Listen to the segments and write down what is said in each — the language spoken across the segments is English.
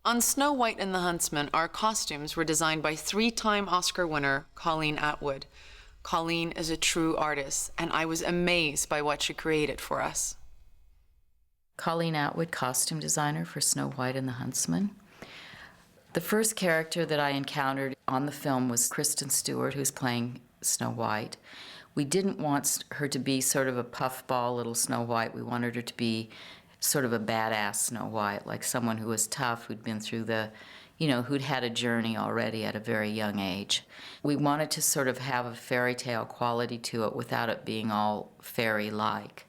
On Snow White and the Huntsman, our costumes were designed by three-time Oscar winner Colleen Atwood. Colleen is a true artist, and I was amazed by what she created for us. Colleen Atwood, costume designer for Snow White and the Huntsman. The first character that I encountered on the film was Kristen Stewart, who's playing Snow White. We didn't want her to be sort of a puffball little Snow White. We wanted her to be sort of a badass Snow White, like someone who was tough, who'd been through who'd had a journey already at a very young age. We wanted to sort of have a fairy tale quality to it without it being all fairy-like.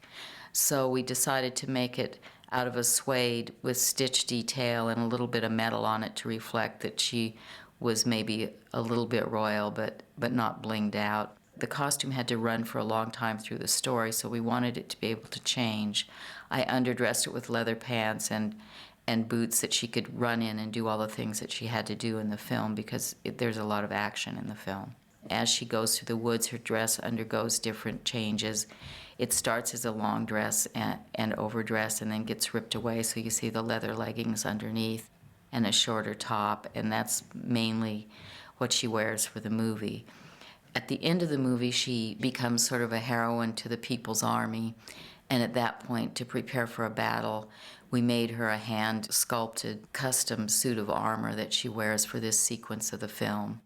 So we decided to make it out of a suede with stitch detail and a little bit of metal on it to reflect that she was maybe a little bit royal, but not blinged out. The costume had to run for a long time through the story, so we wanted it to be able to change. I underdressed it with leather pants and boots that she could run in and do all the things that she had to do in the film, because there's a lot of action in the film. As she goes through the woods, her dress undergoes different changes. It starts as a long dress and overdress and then gets ripped away, so you see the leather leggings underneath and a shorter top, and that's mainly what she wears for the movie. At the end of the movie, she becomes sort of a heroine to the People's Army, and at that point, to prepare for a battle, we made her a hand-sculpted custom suit of armor that she wears for this sequence of the film.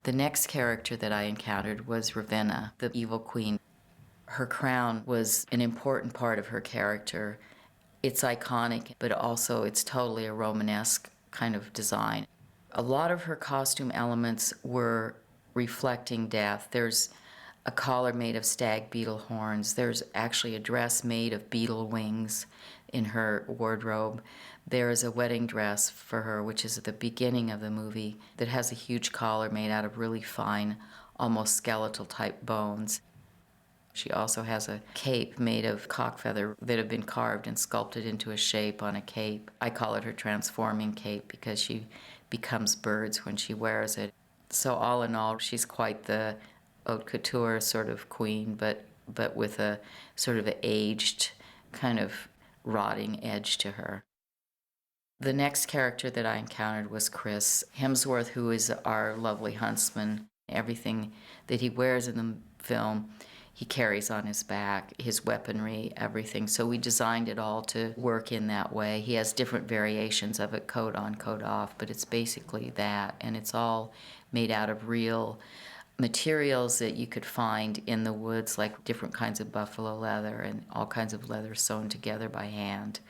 The next character that I encountered was Ravenna, the evil queen. Her crown was an important part of her character. It's iconic, but also it's totally a Romanesque kind of design. A lot of her costume elements were reflecting death. There's a collar made of stag beetle horns. There's actually a dress made of beetle wings in her wardrobe. There is a wedding dress for her, which is at the beginning of the movie, that has a huge collar made out of really fine, almost skeletal type bones. She also has a cape made of cock feather that have been carved and sculpted into a shape on a cape. I call it her transforming cape because she becomes birds when she wears it. So all in all, she's quite the haute couture sort of queen, but with a sort of aged, kind of rotting edge to her. The next character that I encountered was Chris Hemsworth, who is our lovely huntsman. Everything that he wears in the film, he carries on his back, his weaponry, everything. So we designed it all to work in that way. He has different variations of it, coat on, coat off, but it's basically that. And it's all made out of real materials that you could find in the woods, like different kinds of buffalo leather and all kinds of leather sewn together by hand,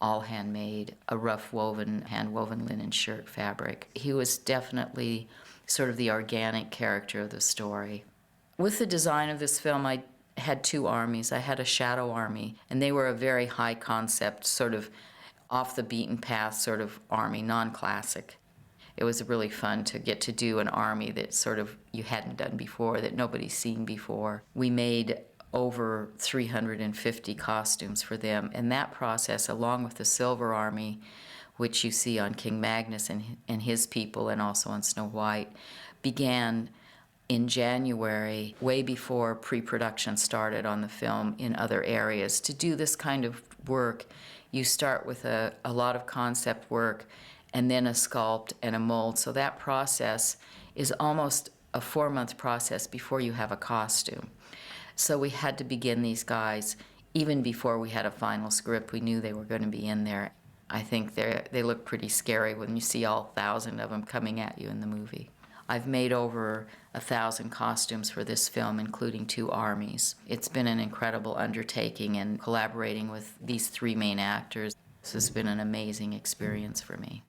all handmade, a rough woven, hand-woven linen shirt fabric. He was definitely sort of the organic character of the story. With the design of this film, I had two armies. I had a shadow army, and they were a very high concept, sort of off the beaten path sort of army, non-classic. It was really fun to get to do an army that sort of you hadn't done before, that nobody's seen before. We made over 350 costumes for them, and that process, along with the Silver Army, which you see on King Magnus and his people, and also on Snow White, began in January, way before pre-production started on the film in other areas. To do this kind of work, you start with a lot of concept work and then a sculpt and a mold. So that process is almost a 4-month process before you have a costume. So we had to begin these guys even before we had a final script. We knew they were going to be in there. I think they look pretty scary when you see all 1,000 of them coming at you in the movie. I've made over 1,000 costumes for this film, including 2 armies. It's been an incredible undertaking, and collaborating with these 3 main actors, this has been an amazing experience for me.